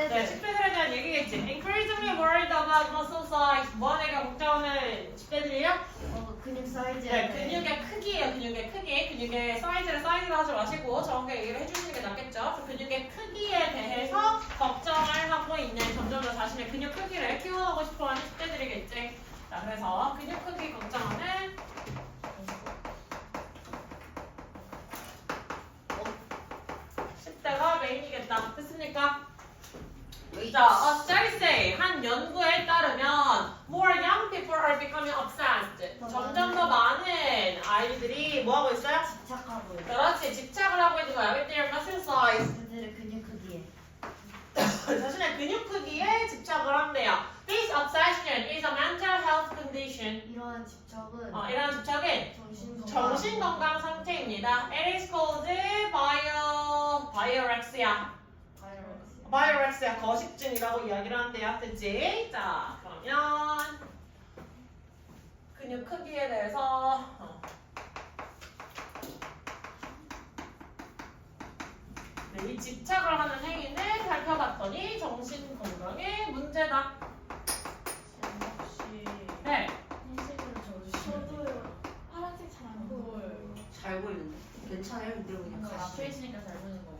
네, 10대들에 대한 얘기겠지. Increasingly worried about muscle size. 뭐하니까 걱정하는 10대들이요? 근육 사이즈. 네, 근육의 크기예요. 근육의 크기. 근육의 사이즈를 사이즈로 하지 마시고 정확하게 얘기를 해주시는 게 낫겠죠. 그 근육의 크기에 대해서 걱정을 하고 있는 점점 더 자신의 근육 크기를 키워가고 싶어하는 10대들이겠지. 자, 그래서 근육 크기 걱정하는 10대가 메인이겠다. 됐습니까? 자, a study say 한 연구에 따르면 more young people are becoming obsessed. 점점 더 많은 아이들이 뭐 하고 있어요? 집착하고 있어. 그렇지, 집착을 하고 있는 거야. with their muscle size. 그들의 근육 크기에. 자신의 근육 크기에 집착을 한대요. This obsession is a mental health condition. 이러한 집착은 이런 집착은 정신 건강 상태입니다. It is called biorexia. 바이오렉스야 거식증이라고 이야기를 한대요. 됐지? 자, 그러면 근육 크기에 대해서 네, 이 집착을 하는 행위는 살펴봤더니 정신 건강에 문제다. 네. 저도요. 파란색 잘 안 보여요. 잘 보이는데 괜찮아요? 근데 그냥 앞에 가시죠. 있으니까 잘 보이는 거고.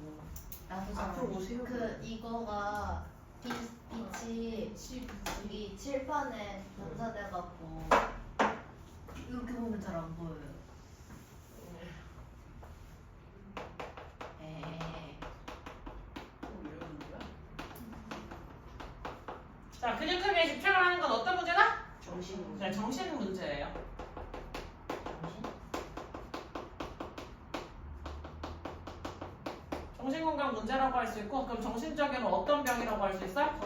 나도 잘. 앞으로 오세요. 이거가 빛이 여기 칠판에 반사돼갖고 이렇게 보면 잘 안 보여요. 자, 근육 크기에 집착을 하는 건 어떤 문제다? 정신 네, 정신 문제예요. 정신건강 문제라고 할 수 있고, 그럼 정신적으로 어떤 병이라고 할 수 있어요?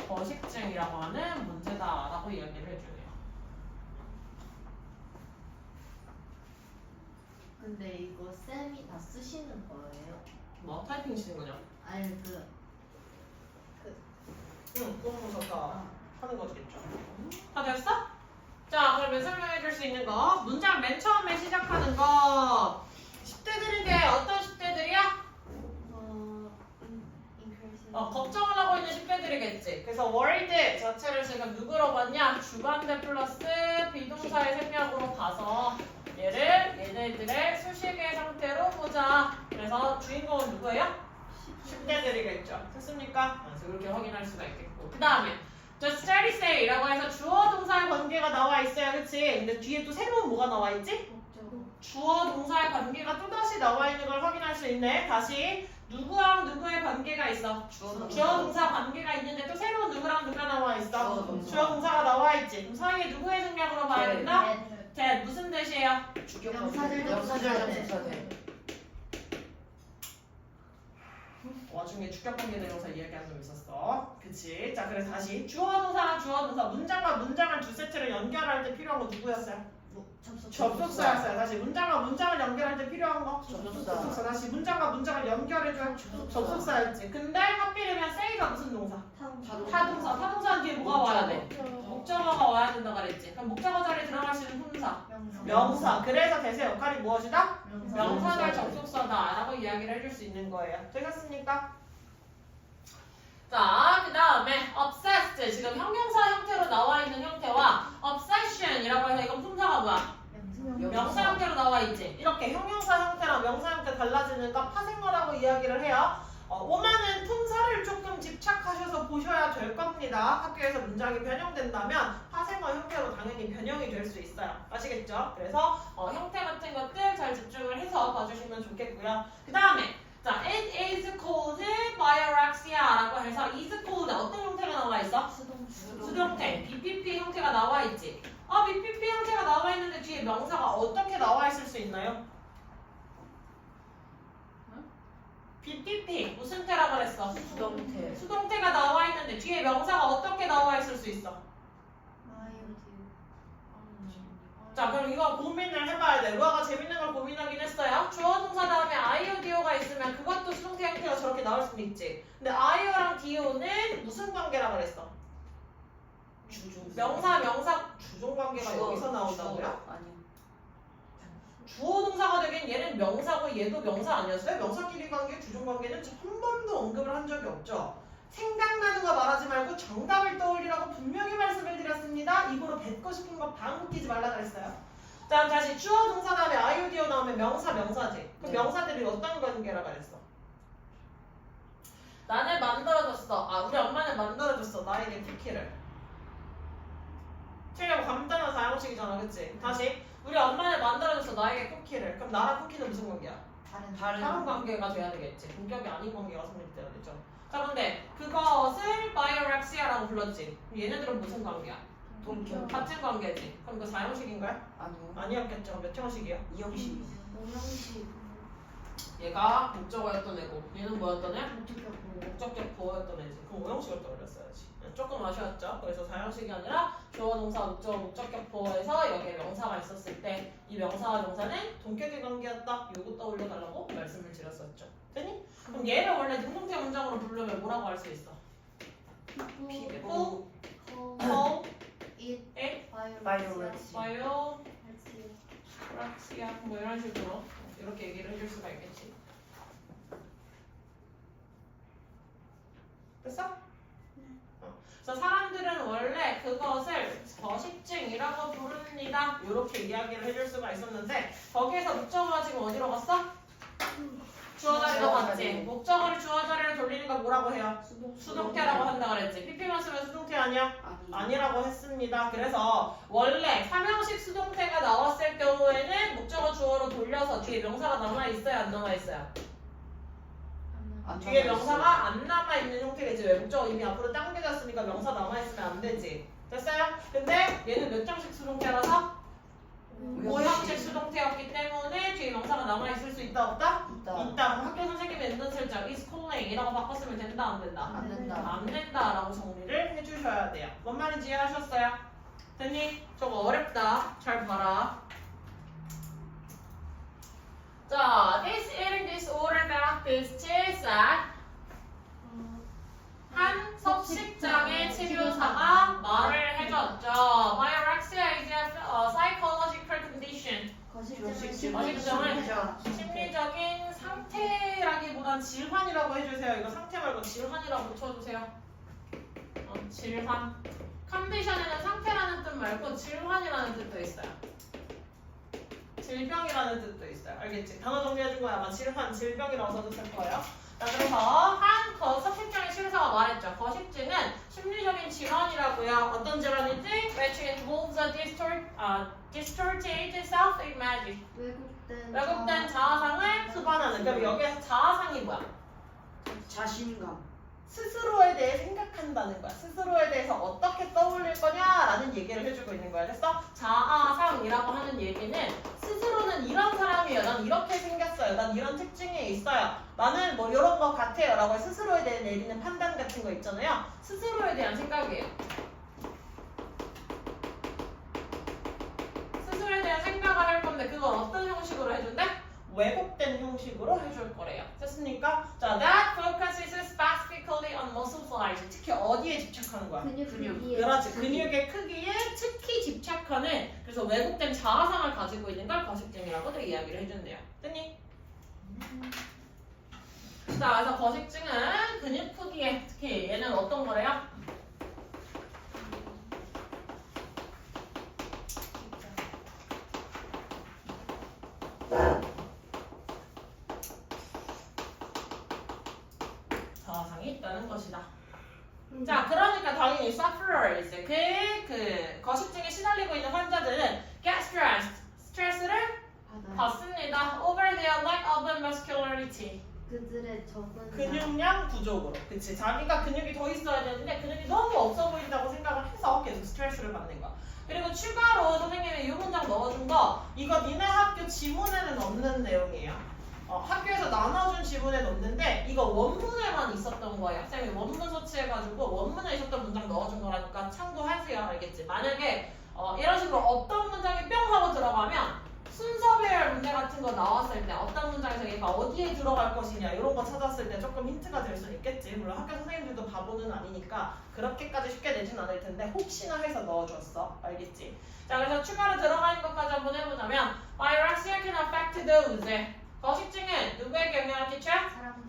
거식증이라고 하는 문제다라고 이야기를 해주네요. 근데 이거 쌤이 다 쓰시는 거예요? 뭐 타이핑 치는군요. 아니 응, 그거는 다 하는 거겠죠. 다 됐어? 자, 그러면 설명해 줄 수 있는 거. 문장 맨 처음에 시작하는 거. 10대들인데 어떤 10대들이야? 걱정을 하고 있는 10대들이겠지. 그래서 worried 자체를 지금 누구로 봤냐? 주관대 플러스 비동사의 생략으로 봐서 얘네들의 수식의 상태로 보자. 그래서 주인공은 누구예요? 10대들이겠죠. 됐습니까? 그래서 이렇게 확인할 수가 있겠고. 그 다음에 The study say라고 해서 주어 동사의 관계가 나와 있어요. 그치? 근데 뒤에 또 새로운 뭐가 나와 있지? 주어 동사의 관계가 또다시 나와 있는 걸 확인할 수 있네. 다시 누구랑 누구의 관계가 있어? 주어 동사 관계가 있는데 또 새로운 누구랑 누가 나와 있어? 주어 동사가 나와 있지. 그럼 사이에 누구의 생략으로 봐야 된다? that 무슨 뜻이에요? 명사절 와중에 주격관계 내려서 이야기한 점 있었어. 그치? 자, 그래서 다시 주어 동사랑 주어 동사 문장과 문장을 두 세트를 연결할 때 필요한 거 누구였어요? 접속사였어요. 다시 문장과 문장을 연결할 때 필요한 거? 접속사. 다시 문장과 문장을 연결해줘야 접속사였지. 근데 하필이면 say가 무슨 동사? 타동사. 타동사는 뒤에 뭐가 와야 돼? 목적어가 와야 된다 그랬지. 그럼 목적어 자리에 들어갈 수 있는 품사. 명사. 그래서 대세 역할이 무엇이다? 명사절 접속사다라고 이야기를 해줄 수 있는 거예요. 되겠습니까? 자, 그 다음에 obsessed. 지금 형용사 형태로 나와 있는 형태와 obsession이라고 해서 이건 품사가 뭐야? 명사 형태로 나와 있지. 이렇게 형용사 형태랑 명사 형태 달라지는 거 파생어라고 이야기를 해요. 오만은 품사를 조금 집착하셔서 보셔야 될 겁니다. 학교에서 문장이 변형된다면 파생어 형태로 당연히 변형이 될 수 있어요. 아시겠죠? 그래서 형태 같은 것들 잘 집중을 해서 봐주시면 좋겠고요. 그 다음에 자, it is called biorexia라고 해서 is called 어떤 형태가 나와 있어? 수동태, BPP 형태가 나와 있지. BPP 형태가 나와 있는데 뒤에 명사가 어떻게 나와 있을 수 있나요? BPP 무슨 태라고 그랬어? 수동태. 수동태가 나와 있는데 뒤에 명사가 어떻게 나와 있을 수 있어? 자, 그럼 이거 고민을 해봐야 돼. 루아가 재밌는 걸 고민하긴 했어요. 주어 동사 다음에 아이오디오가 있으면 그것도 수동태 형태가 저렇게 나올 수는 있지. 근데 아이오랑 디오는 무슨 관계라 그랬어? 명사 주종 관계가 여기서 나온다고요? 아니요. 주어 동사가 되긴 얘는 명사고 얘도 명사 아니었어요? 명사끼리 관계, 주종 관계는 한 번도 언급을 한 적이 없죠. 생각나는 거 말하지 말고 정답을 떠올리라고 분명히 말씀을 드렸습니다. 입으로 뱉고 싶은 거 방귀 끼지 말라 그랬어요. 자, 다시 주어 동사 다음에 IODO 나오면 명사 명사지. 그럼 명사들이 어떤 관계라 그랬어? 나는 만들어줬어. 우리 엄마는 만들어줬어. 나에게 쿠키를. 틀려 간단한 사용식이잖아, 그치? 다시 우리 엄마는 만들어줬어. 나에게 쿠키를. 그럼 나랑 쿠키는 무슨 관계야? 다른 관계가 돼야 되겠지. 동격이 아닌 관계가 성립돼야 되죠. 자, 근데 그것을 바이오렉시아라고 불렀지. 그럼 얘네들은 무슨 관계야? 동격. 같은 관계지. 그럼 그 사형식인가요? 아니요. 아니었겠죠. 몇 형식이야? 이형식. 오형식 얘가 목적어였던 애고 얘는 뭐였던 애? 어떻게 목적격 보어였던 애지. 그럼 오형식을 떠올렸어야지. 조금 아쉬웠죠? 그래서 사형식이 아니라 주어 동사 목적어 목적격 보어에서 여기에 명사가 있었을 때 이 명사와 명사는 동격의 관계였다. 요거 떠올려달라고 말씀을 드렸었죠. 됐니? 그럼 얘를 원래 능동태 문장으로 부르려면 뭐라고 할 수 있어? People. 어? it 에? 바이오렉시아. 바이오 렉시 프락시아 뭐 이런 식으로 이렇게 얘기를 해줄 수가 있겠지. 됐어? 그래서 사람들은 원래 그것을 거식증이라고 부릅니다. 이렇게 이야기를 해줄 수가 있었는데 거기에서 목적어가 지금 어디로 갔어? 주어 자리로 갔지. 목적어를 주어 자리로 돌리는 거 뭐라고 해요? 수동태라고 한다 그랬지. PP만 쓰면 수동태 아니야? 아니라고 했습니다. 그래서 원래 삼형식 수동태가 나왔을 경우에는 목적어 주어로 돌려서 뒤에 명사가 남아있어요? 안 남아있어요? 뒤에 명사가 안 남아있는 형태겠지. 왜? 목적어 이미 앞으로 당겨졌으니까 명사 남아있으면 안 되지. 됐어요? 근데 얘는 몇 형식 수동태라서? 5형식 수동태였기 때문에 뒤에 명사가 남아있을 수 있다 없다? 있다. 학교 선생님이 은근슬쩍 is calling 이라고 바꿨으면 된다 안 된다? 안 된다. 안 된다라고 정리를 해주셔야 돼요. 뭔 말인지 이해하셨어요? 됐니? 저거 어렵다. 잘 봐라. 자, this eating disorder therapist says that 한 섭식장의 치료사가 말을 해줬죠. Biorexia is a psychological condition. 거식증은 심리적인 상태라기보단 질환이라고 해주세요. 이거 상태 말고 질환이라고 붙여주세요. 질환. 컨디션에는 상태라는 뜻 말고 질환이라는 뜻도 있어요. 질병이라는 뜻도 있어요. 알겠지? 단어 정리해준 거야. 아마 질환, 질병이라고 써줬을 거예요. 자, 그래서 한 섭식장의 치료사가 말했죠. 거식증은 심리적인 질환이라고요. 어떤 질환인지? Which involves a distorted self-image. 왜곡된 자아상을 수반하는. 그럼 여기에서 자아상이 뭐야? 자신감. 스스로에 대해 생각한다는 거야. 스스로에 대해서 어떻게 떠올릴 거냐라는 얘기를 해주고 있는 거야. 그래서 자아상이라고 하는 얘기는 스스로는 이런 사람이에요. 난 이렇게 생겼어요. 난 이런 특징이 있어요. 나는 뭐 이런 것 같아요. 라고 스스로에 대해 내리는 판단 같은 거 있잖아요. 스스로에 대한 생각이에요. 스스로에 대한 생각을 할 건데 그걸 어떤 형식으로 해준대? 왜곡된 형식으로 해줄 거래요. 됐습니까? 자, that focuses specifically on muscle size. 특히 어디에 집착하는 거야? 근육 그렇지. 근육의 크기에 특히 집착하는 그래서 왜곡된 자아상을 가지고 있는 걸 거식증이라고도 이야기를 해준대요. 됐니? 자, 그래서 거식증은 근육 크기에 특히 얘는 어떤 거래요? 자아상이 있다는 것이다. 자, 그러니까 당연히 sufferers, 그 거식증에 시달리고 있는 환자들은 get stressed, 스트레스를 받습니다. over their lack of muscularity. 그들의 적은 근육량 부족으로. 그치. 자기가 근육이 더 있어야 되는데 근육이 너무 없어 보인다고 생각을 해서 계속 스트레스를 받는 거야. 그리고 추가로 선생님이 이 문장 넣어준 거 이거 니네 학교 지문에는 없는 내용이에요. 학교에서 나눠준 지문에 넣는데 이거 원문에만 있었던 거예요. 학생이 원문 서치해가지고 원문에 있었던 문장 넣어준 거라니까 참고하세요. 알겠지? 만약에 이런 식으로 어떤 문장이 뿅 하고 들어가면 순서 배열 문제 같은 거 나왔을 때 어떤 문장에서 얘가 어디에 들어갈 것이냐 이런 거 찾았을 때 조금 힌트가 될 수 있겠지. 물론 학교 선생님들도 바보는 아니니까 그렇게까지 쉽게 내진 않을 텐데 혹시나 해서 넣어줬어. 알겠지? 자, 그래서 추가로 들어가는 것까지 한번 해보자면 Biorexia can affect those. 거식증은 누구에게 영향 끼쳐요?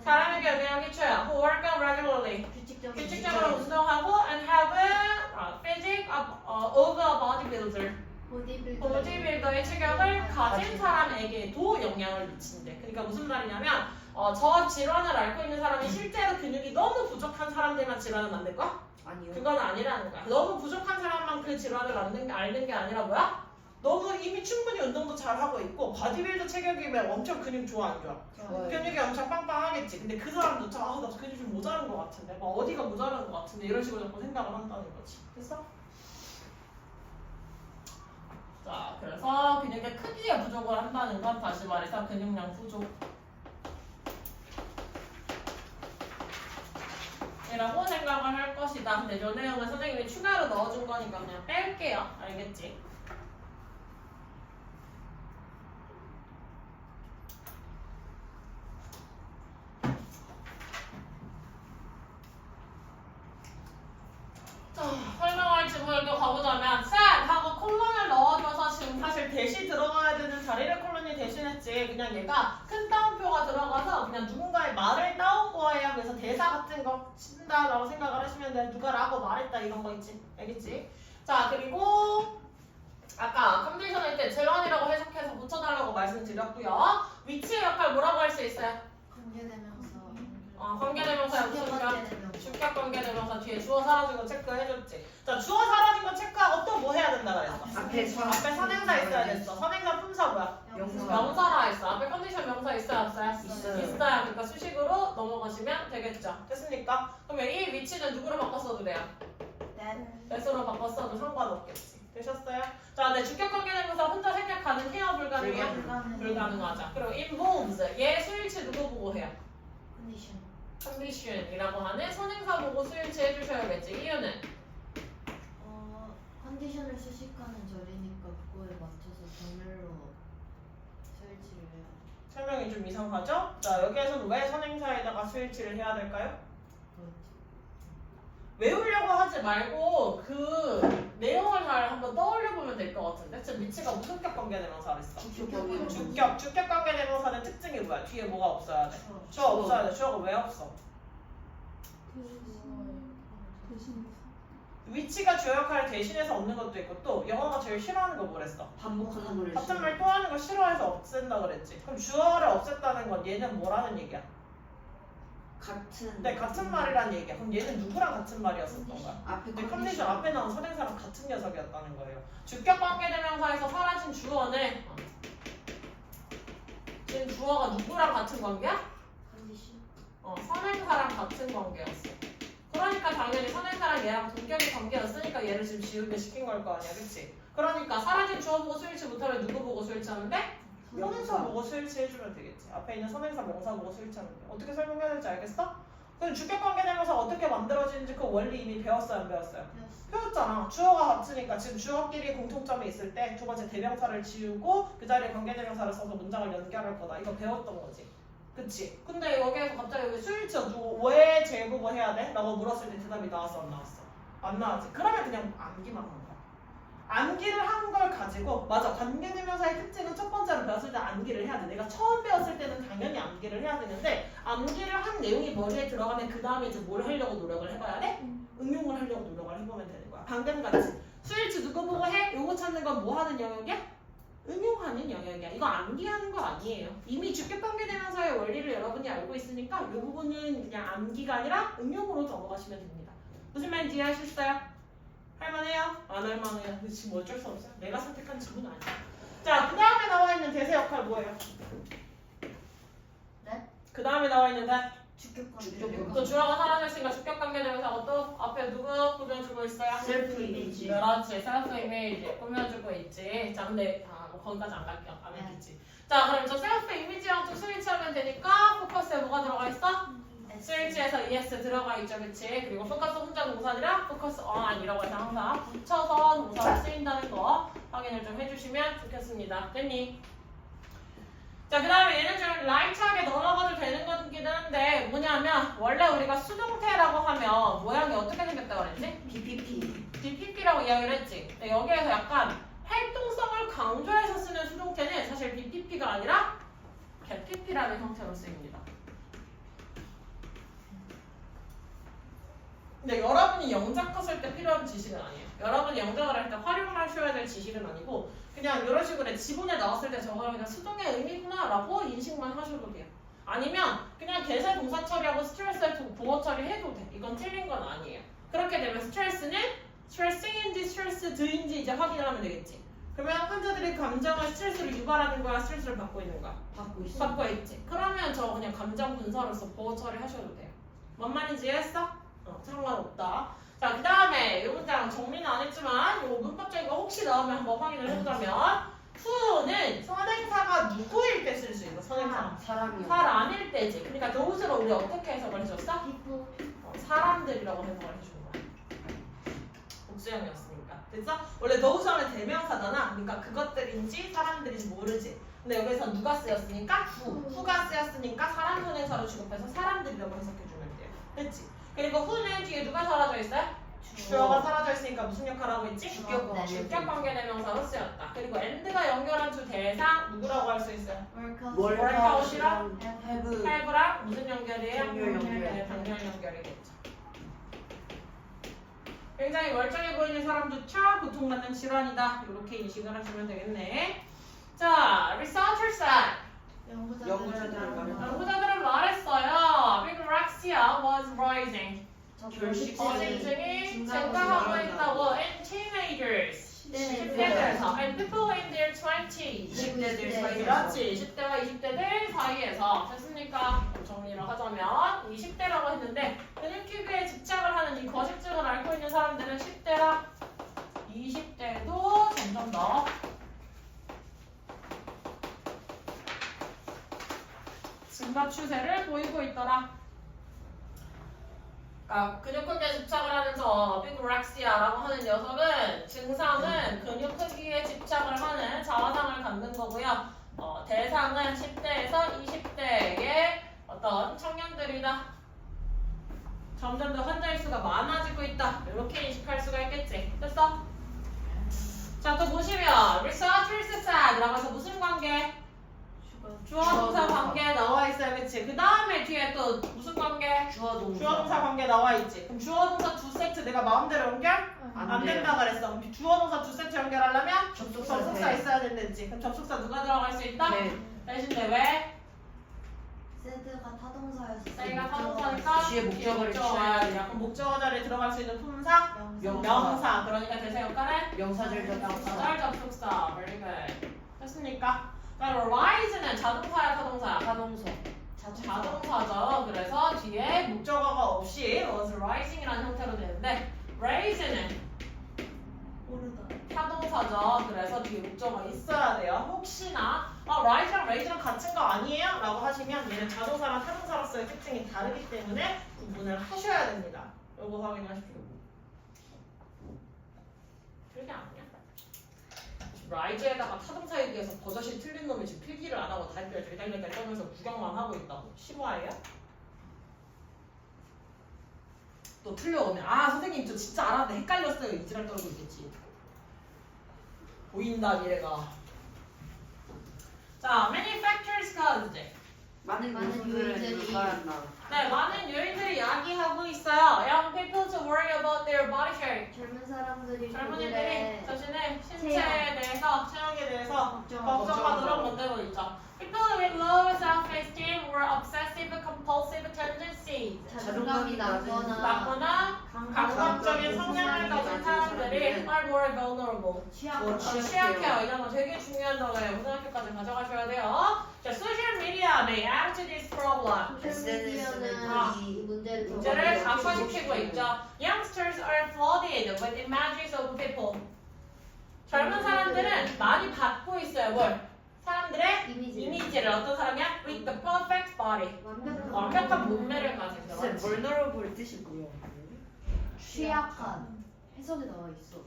사람에게 영향 끼쳐요. Who work out regularly. 규칙적으로 운동하고 and have a physique of a bodybuilder. 보디빌더의 체격을 가진 사람에게도 영향을 미친대. 그러니까 무슨 말이냐면 저 질환을 앓고 있는 사람이 실제로 근육이 너무 부족한 사람들만 질환을 만들 거야? 아니요. 그건 아니라는 거야. 너무 부족한 사람만 그 질환을 앓는 게 아니라 뭐야? 너무 이미 충분히 운동도 잘하고 있고 바디빌더 체격이면 엄청 근육 좋아 안 좋아? 좋아요. 근육이 엄청 빵빵하겠지. 근데 그 사람도 나 근육 좀 모자란 것 같은데 막 어디가 모자란 것 같은데 이런 식으로 자꾸 생각을 한다는 거지. 됐어? 자, 그래서 근육의 크기에 부족을 한다는 건 다시 말해서 근육량 부족 이라고 생각을 할 것이다. 근데 요 내용은 선생님이 추가로 넣어준 거니까 그냥 뺄게요. 알겠지? 자, 설명할지 모르게 가보자면 셋 하고 콜론을 넣어줘서 지금 사실 대시 들어가야 되는 자리를 콜론이 대신했지. 그냥 얘가 큰 따옴표가 들어가서 그냥 누군가의 말을 따온 거예요. 그래서 대사 같은 거 쓴다라고 생각을 하시면 돼. 누가 라고 말했다 이런 거 있지. 알겠지? 자, 그리고 아까 컨디션일 때 재원이라고 해석해서 붙여달라고 말씀드렸고요. 위치의 역할 뭐라고 할 수 있어요? 관계대명사 없으니까 주격 관계대명사 뒤에 주어 사라진 거 체크해줬지. 자, 주어 사라진 거 체크하고 또 뭐 해야 된다 그랬어? 앞에 선행사 있어야 됐어. 선행사 품사 뭐야? 명사라 했어. 앞에 컨디션 명사 있어야 없어요? 있어요. 그러니까 수식으로 넘어가시면 되겠죠. 됐습니까? 그러면 이 위치는 누구로 바꿨어도 돼요? that으로 바꿨어도 상관없겠지. 되셨어요? 자, 네, 주격 관계대명사 혼자 생략 가능해요? 불가능해요? 불가능하죠. 그리고 involves 얘 수일치 누구 보고 해요? condition이라고 하는 선행사 보고 수일치 해주셔야겠지. 이유는? 컨디션을 수식하는 절이니까 그거에 맞춰서 정렬로 설치를 해요. 설명이 좀 이상하죠? 자, 여기에서는 왜 선행사에다가 수일치를 해야 될까요? 외우려고 하지 말고 그 내용을 잘 한번 떠올려보면 될 것 같은데? 지금 미치가 무슨 격 관계대명사를 했어? 주격 관계대명사는 특징이 뭐야? 뒤에 뭐가 없어야 돼? 주어 없어야 돼. 주어가 왜 없어? 위치가 주어 역할을 대신해서 없는 것도 있고 또 영어가 제일 싫어하는 거 뭐랬어? 반복하는 걸 같은 말 또 하는 거 싫어해서 없앤다 그랬지. 그럼 주어를 없앴다는 건 얘는 뭐라는 얘기야? 같은. 네, 같은 말이란 얘기야. 그럼 얘는 누구랑 같은 말이었었던 거야? 앞에 근데 컨디션 앞에 나온 선행사랑 같은 녀석이었다는 거예요. 주격 관계대명사에서 사라진 주어는 지금 주어가 누구랑 같은 관계야? 선행사랑 같은 관계였어. 그러니까 당연히 선행사랑 얘랑 동격의 관계였으니까 얘를 지금 지우게 시킨 걸 거 아니야, 그치? 그러니까 사라진 주어 보고 수일치 못하면 누구 보고 수일치하는데? 선행사 보고 수일치 해주면 되겠지. 앞에 있는 선행사 명사 보고 수일치하면 돼. 어떻게 설명해야 될지 알겠어? 그럼 주격 관계대명사 어떻게 만들어지는지 그 원리 이미 배웠어요, 안 배웠어요? 배웠잖아. 주어가 같으니까 지금 주어끼리 공통점이 있을 때 두 번째 대명사를 지우고 그 자리에 관계대명사를 써서 문장을 연결할 거다. 이거 배웠던 거지. 그치? 근데 여기에서 갑자기 왜 수일치어 누구 왜 제보고 해야 돼? 라고 물었을 때 대답이 나왔어 안 나왔어? 안 나왔지. 그러면 그냥 암기만 한 거야. 암기를 한 걸 가지고 맞아. 관계대명사의 특징은 첫 번째로 배웠을 때 암기를 해야 돼. 내가 처음 배웠을 때는 당연히 암기를 해야 되는데 암기를 한 내용이 머리에 들어가면 그 다음에 이제 뭘 하려고 노력을 해봐야 돼? 응용을 하려고 노력을 해보면 되는 거야. 방금 같이 수일치 누구 보고 해? 요거 찾는 건 뭐 하는 영역이야? 응용하는 영역이야. 이거 암기하는 거 아니에요. 이미 주격관계대명사의 원리를 여러분이 알고 있으니까 이 부분은 그냥 암기가 아니라 응용으로 넘어가시면 됩니다. 무슨 말인지 이해하셨어요? 할만해요? 안 할만해요? 근데 지금 어쩔 수 없어요. 내가 선택한 질문 아니야. 자, 그 다음에 나와 있는 대세 역할 뭐예요? 네? 그 다음에 나와 있는 대? 주격관계. 또 주어가 사라졌으니까 주격관계대명사가 또 앞에 누구 꾸며주고 있어요? 셀프 이미지. 그렇지. 셀프 이미지 꾸며주고 있지. 자, 근데 뭐 거기까지 안 갈게요. 안 했겠지. 자, 그럼 저 셀프 이미지랑 좀 스위치하면 되니까 포커스에 뭐가 들어가 있어? 스위치에서 ES 들어가 있죠, 그치? 그리고 포커스 혼자 동사니라 포커스 on이라고 해서 항상 붙여서 동사가 쓰인다는 거 확인을 좀 해주시면 좋겠습니다. 됐니? 자, 그 다음에 얘는 좀 라이트하게 넘어가도 되는 거긴 한데 뭐냐면 원래 우리가 수동태라고 하면 모양이 어떻게 생겼다고 그랬지? BPP라고 이야기를 했지. 근데 여기에서 약간 활동성을 강조해서 쓰는 수동태는 사실 BPP가 아니라 BPP라는 형태로 쓰입니다. 근데 여러분이 영작화 쓸 때 필요한 지식은 아니에요. 여러분이 영작을 할 때 활용하셔야 될 지식은 아니고 그냥 이런 식으로 지문에 나왔을 때 저거는 그냥 수동의 의미구나라고 인식만 하셔도 돼요. 아니면 그냥 계산 동사 처리하고 스트레스 보호 처리해도 돼. 이건 틀린 건 아니에요. 그렇게 되면 스트레스는 스트레스인지 스트레스드인지 이제 확인을 하면 되겠지. 그러면 환자들이 감정을 스트레스를 유발하는 거야, 스트레스를 받고 있는 거야? 받고 있어. 받고 있지. 그러면 저 그냥 감정 분사로서 보호 처리하셔도 돼요. 뭔 말인지 이해했어? 상관없다. 자, 그 다음에 이 문장 정리는 안 했지만 이 문법적인 거 혹시 나오면 한번 확인을 해보자면 who는 선행사가 누구일 때 쓸 수 있어? 선행사. 사람이요. 사람일 때지. 그러니까 thos를 우리 어떻게 해석을 해줬어? 피부. 사람들이라고 해석을 해준 거야. 복수형이었으니까. 됐어? 원래 those 하면 대명사잖아. 그러니까 그것들인지 사람들인지 모르지. 근데 여기서 누가 쓰였으니까? who가 쓰였으니까 사람 선행사로 취급해서 사람들이라고 해석해주면 돼요. 됐지? 그리고 who는 뒤에 누가 사라져 있어요? 주어가 사라져 있으니까 무슨 역할을 하고 있지? 주격 관계 대명사로 쓰였다. 그리고 and가 연결한 주 대상 누구라고 할 수 있어요? 월카웃이랑 해브. have랑 무슨 연결이에요? 단결 연결. 네, 단결 연결이겠죠. 굉장히 멀쩡해 보이는 사람조차 고통받는 질환이다. 이렇게 인식을 하시면 되겠네. 자, researcher said. 연구자들은 말했다. 연구자들은 말했어요. Bigorexia was rising. 결식 거식증이 증가하고 있다고 in teenagers. 10대들에서 and people in their 20s. 20대들 사이에서. 그렇지. 10대와 20대들 사이에서. 됐습니까? 정리를 하자면 20대라고 했는데 근육기부에 집착을 하는 이 거식증을 앓고 있는 사람들은 10대랑 20대도 점점 더 증가 추세를 보이고 있더라. 그러니까 근육 크기에 집착을 하는 저 비그렉시아라고 하는 녀석은 증상은 근육 크기에 집착을 하는 자화상을 갖는 거고요. 대상은 10대에서 20대의 어떤 청년들이다. 점점 더 환자일 수가 많아지고 있다. 이렇게 인식할 수가 있겠지. 됐어? 자, 또 보시면 researchers said라고 해서 무슨 관계? 주어동사 관계 나와 있어요, 그치? 그 다음에 뒤에 또 무슨 관계? 주어동사 관계 나와 있지. 그럼 주어동사 두 세트 내가 마음대로 연결? 안 된다 그랬어. 그럼 주어동사 두 세트 연결하려면 접속사 있어야 된댔지. 그럼 접속사 누가 들어갈 수 있다? 대신에 왜? 세드가 타동사였어. 세이가 타동사니까 뒤에 목적어를 붙여야 취해야 돼. 그럼 목적어 자리에 들어갈 수 있는 품사? 명사. 그러니까 대세 역할은? 명사절 접속사. 명사절 접속사. Very good. 됐습니까? 그럼 rise는 자동사야 타동사야? 타동사. 자동사죠. 그래서 뒤에 목적어가 없이 was rising이라는 형태로 되는데 raise는 오르다. 타동사죠. 그래서 뒤에 목적어가 있어야 돼요. 혹시나 rise랑 raise랑 같은 거 아니에요? 라고 하시면 얘는 자동사랑 타동사로서의 특징이 다르기 때문에 구분을 하셔야 됩니다. 요거 확인하십시오. 그게 아니야. 라이즈에다가 타동사 얘기해서 버젓이 틀린 놈이 지금 필기를 안 하고 달달달달 떠면서 구경만 하고 있다고. 실화예요? 또 틀려오면 선생님 저 진짜 알았는데 헷갈렸어요. 이지랄 떨고 있겠지. 보인다 미래가. 자, manufacturers caused. 많은 많은 요소들은 요인들이 불가한다. 네, 많은 요인들이 야기하고 있어요. Young people to worry about their body shape. 젊은 사람들이 젊은이들이 그들의 자신의 신체에 대해서, 체형에 대해서 걱정하고 걱정하도록 만들고 있죠. People with low self-esteem or obsessive compulsive tendencies. 자존감이 낮거나 강박적인 성향을 가진 사람들이 are more vulnerable. 취약해요. 이런 거 되게 중요한 거예요. 고등학교까지 가져가셔야 돼요. 자, social media may add to this problem. 소셜미디어는 이 문제를 악화시키고 있죠. Youngsters are flooded with images of people. 젊은 사람들은 많이 받고 있어요. 뭘? 사람들의 이미지를 어떤 사람이야? With the perfect body. 완벽한 몸매를 가진 사람. vulnerable 뜻이 뭐야? 취약한 해석에 나와 있어.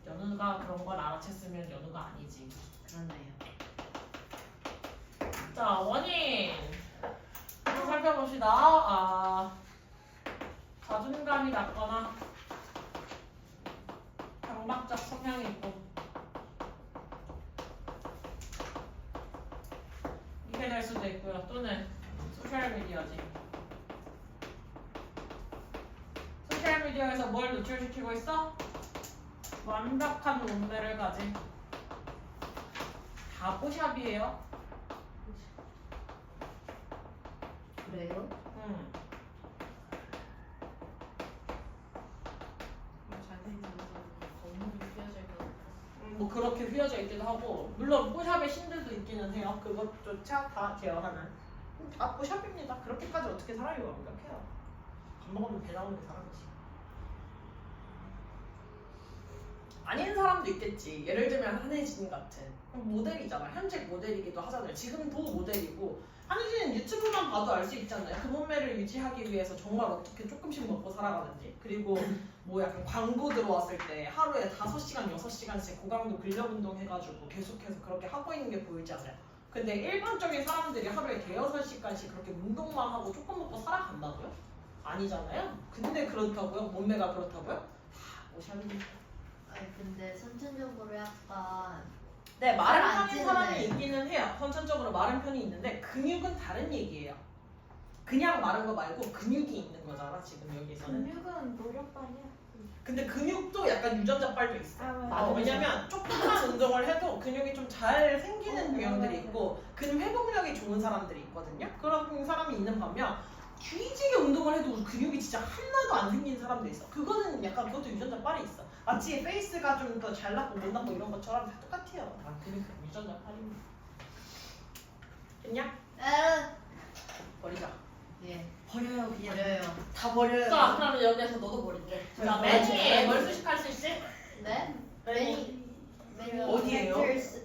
연우가 그런 걸 알아챘으면 연우가 아니지. 그러네요. 자, 원인 한번 살펴봅시다. 자존감이 낮거나 강박적 성향이 있고 이게 될 수도 있고요. 또는 소셜미디어지. 소셜미디어에서 뭘 노출시키고 있어? 완벽한 몸매를 가진 다 뽀샵이에요. 그래요? 잘생긴 사람은 건물이 휘어져 있고. 뭐 그렇게 휘어져 있기도 하고 물론 뽀샵의 신들도 있기는 해요. 그것조차 다 제어하는 다 뽀샵입니다. 그렇게까지 어떻게 사람이 완벽해요. 밥 먹으면 배 나오는 게 사람이지. 아닌 사람도 있겠지. 예를 들면 한혜진 같은 모델이잖아. 현직 모델이기도 하잖아요. 지금도 모델이고 한혜진은 유튜브만 봐도 알 수 있잖아요. 그 몸매를 유지하기 위해서 정말 어떻게 조금씩 먹고 살아가는지. 그리고 뭐 약간 광고 들어왔을 때 하루에 5시간, 6시간씩 고강도 근력 운동 해가지고 계속해서 그렇게 하고 있는 게 보이지 않아요? 근데 일반적인 사람들이 하루에 5-6시간씩 그렇게 운동만 하고 조금 먹고 살아간다고요? 아니잖아요? 근데 그렇다고요? 몸매가 그렇다고요? 다 오샵입니다. 아니 근데 선천적으로 약간 네, 마른 안 편인 사람이 찌는 애. 있기는 해요. 선천적으로 마른 편이 있는데 근육은 다른 얘기예요. 그냥 마른 거 말고 근육이 있는 거잖아 지금 여기서는. 근육은 노력빨이야. 근데 근육도 약간 유전자빨도 있어. 맞아. 왜냐면 조금만 운동을 해도 근육이 좀 잘 생기는 유형들이 있고 근육 회복력이 좋은 사람들이 있거든요. 그런 사람이 있는 반면 뒤지게 운동을 해도 근육이 진짜 하나도 안 생기는 사람도 있어. 그거는 약간 그것도 유전자빨이 있어. 마치 페이스가 좀 더 잘났고 못났고 이런 것처럼 다 똑같아요. 다 근육 유전자빨입니다. 됐냐? 버리자. 예 버려요 그냥. 버려요. 다 버려요. 자, 그러면 여기에서 너도 버릴게. 자, 네. 매니에 뭘 수식할 수 있지? 네? 매니. 어디예요?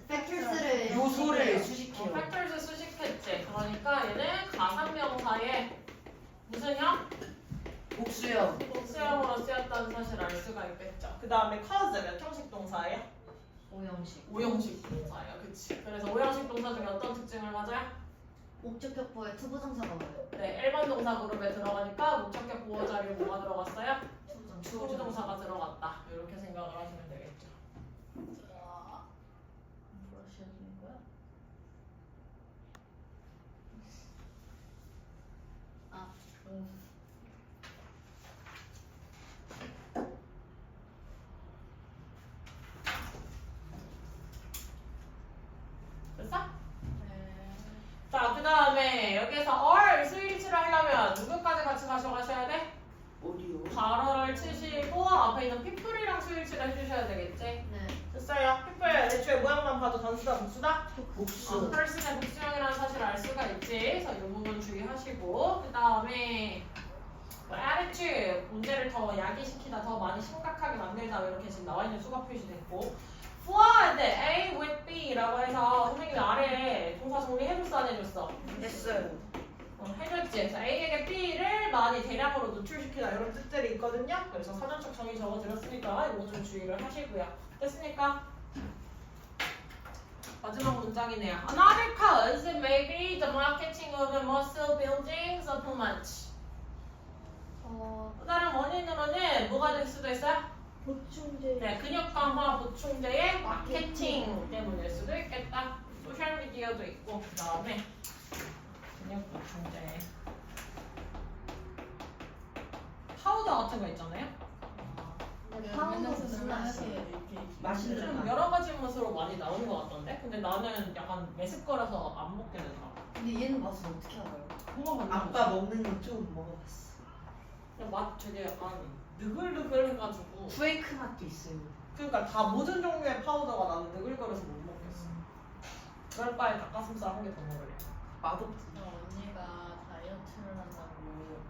팩터스를 요소를 어, 수식해요. 팩터스 수식했지. 그러니까 얘는 가산명사에 무슨 형? 복수형. 수형으로 쓰였다는 사실을 알 수가 있겠죠. 그 다음에 cause 몇 형식 동사예요? 오형식. 오형식 동사예요. 그치? 그래서 오형식 동사 중에 어떤 특징을 가져요? 목적격보에 투부정사가 와요. 네, 일반 동사 그룹에 들어가니까 목적격 보호 자리에 뭐가 들어갔어요? 투부정사. 투부정사가 들어갔다. 이렇게 생각을 하시면 되겠죠. 뭐라 씌워주는 거야? 됐어? 자, 그 다음에 여기서 or 스위치를 하려면 누구까지 같이 가져가셔야 돼? 어디요? 가로를 치시고 앞에 있는 people이랑 스위치를 해주셔야 되겠지? 네. 됐어요. people 애초에 모양만 봐도 단수다 복수다? 복수. person의 복수형이라는 사실을 알 수가 있지. 그래서 이 부분 주의하시고 그 다음에 뭐 attitude 문제를 더 야기시키다 더 많이 심각하게 만들다 이렇게 지금 나와 있는 수가 표시됐고 flood A with B라고 해서 선생님이 아래에 동사 정리해줬어 안 해줬어? 했어요. 해줬지. 그래서 A에게 B를 많이 대량으로 노출시키다 이런 뜻들이 있거든요. 그래서 사전적 정의 적어드렸으니까 이거 좀 주의를 하시고요. 됐습니까? 마지막 문장이네요. Another cause may be the marketing of muscle building supplements. 또 다른 원인으로는 뭐가 될 수도 있어요? 보충제. 네, 근육 강화 보충제의 마케팅 때문일 수도 있겠다. 소셜 미디어도 있고 그 다음에 근육 보충제 파우더 같은 거 있잖아요. 근데 파우더 무슨 맛이에요? 맛있는 좀 맛. 여러 가지 맛으로 많이 나오는 것 같던데. 근데 나는 약간 매습 거라서 안 먹게 되더라. 근데 얘는 맛을 어떻게 알아요? 먹어봤는데 아빠 먹는 거 좀 먹어봤어. 그냥 맛 되게 약간 느글느글해가지고. 쿠에이크 맛도 있어요. 그러니까 다 모든 종류의 파우더가 나는 느글거려서 못 먹겠어. 그럴 바에 닭가슴살 한 개 더 먹으래. 맛없지. 언니가 다이어트를 한다고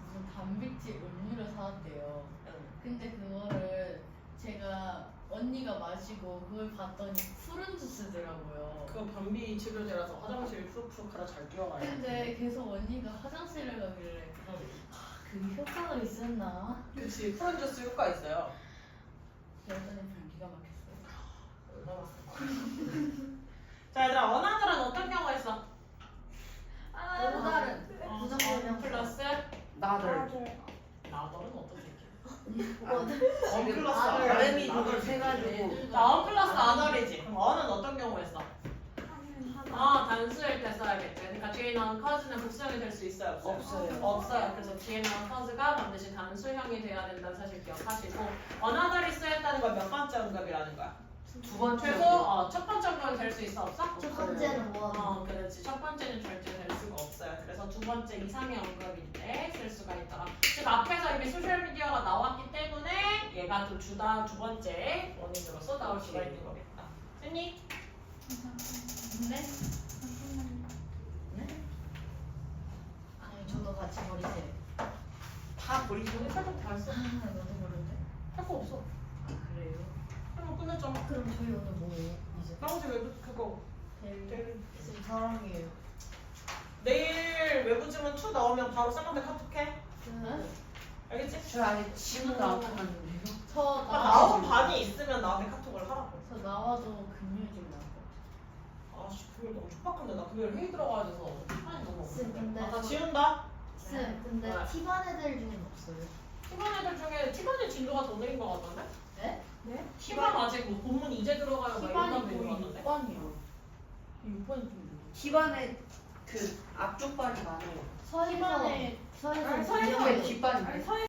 무슨 단백질 음료를 사왔대요. 근데 그거를 제가 언니가 마시고 그걸 봤더니 푸른 주스더라고요. 그거 변비 치료제라서 화장실 푹푹 하다 잘 뛰어가요. 근데 계속 언니가 화장실을 가길래 그 효과가 있었나? 그치, 푸른 주스 효과 있어요. 그랬더니 변기가 막혔어요. 얼마나 써? 자, 얘들아, 원하들은 어떤 경우가 있어? 또 다른 부정적인 플러스 나들. 나더는 어떤 새끼? 언플러스 발음이 아덜. 그걸 세가지고. 자, 원 플러스 아더리. 아덜이지. 그럼 언은 어떤 경우에 써? 단수일 때 써야겠지. 그러니까 뒤에 뒤에 나온 카즈는 복수형이 될 수 있어요? 없어요? 없어요. 없어요. 그래서 뒤에 나온 카즈가 반드시 단수형이 돼야 된다는 사실 기억하시고 어나더리 쓰였다는 건 몇 번째 응급이라는 거야? 두 번째. 최소 첫 번째 응급은 될 수 있어? 없어? 첫 번째는 원. 그렇지. 첫 번째는 절대 될 수가 없어요. 그래서 두 번째 이상의 언급인데 쓸 수가 있다. 지금 앞에서 이미 소셜미디어가 나왔기 때문에 얘가 두 번째 원인으로서 나올 수가 있는 거겠다. 됐니? 네? 네? 아니 저도 같이 버리세요. 다 버리고. 오늘 설정 다 했어. 아 너도 모르는데? 할 거 없어. 아 그래요? 그럼 끝냈잖아. 그럼 저희 오늘 뭐예요? 이제 나머지 외부 그거. 내일 지금 사랑이에요. 내일 외부 지문 2 나오면 바로 쌤한테 카톡해. 네? 알겠지? 저 아직 지문도 안 끝났는데요. 저 나온 반이 있으면 나한테 카톡을 하라고. 저 나와도 금요일쯤 나올 것 아씨 금요일 너무 촉박한데 나 금요일 회의 들어가야 돼서 시간이 너무 쌤, 없는데. 근데 나 저- 지운다. 같아요. 쌤, 근데 네. 티반 애들 중엔 없어요. 팀원 애들 중에 팀원의 진도가 더 느린 거 같던데? 네? 팀원 아직 뭐 본문 이제 들어가요 막 이런 거 있는 거 같던데? 6번이요. 6번이 좀 티반에 그 앞쪽 발이 많아요. 서에서 티반에 서에서 아니, 서에서 분명히 뒷발이.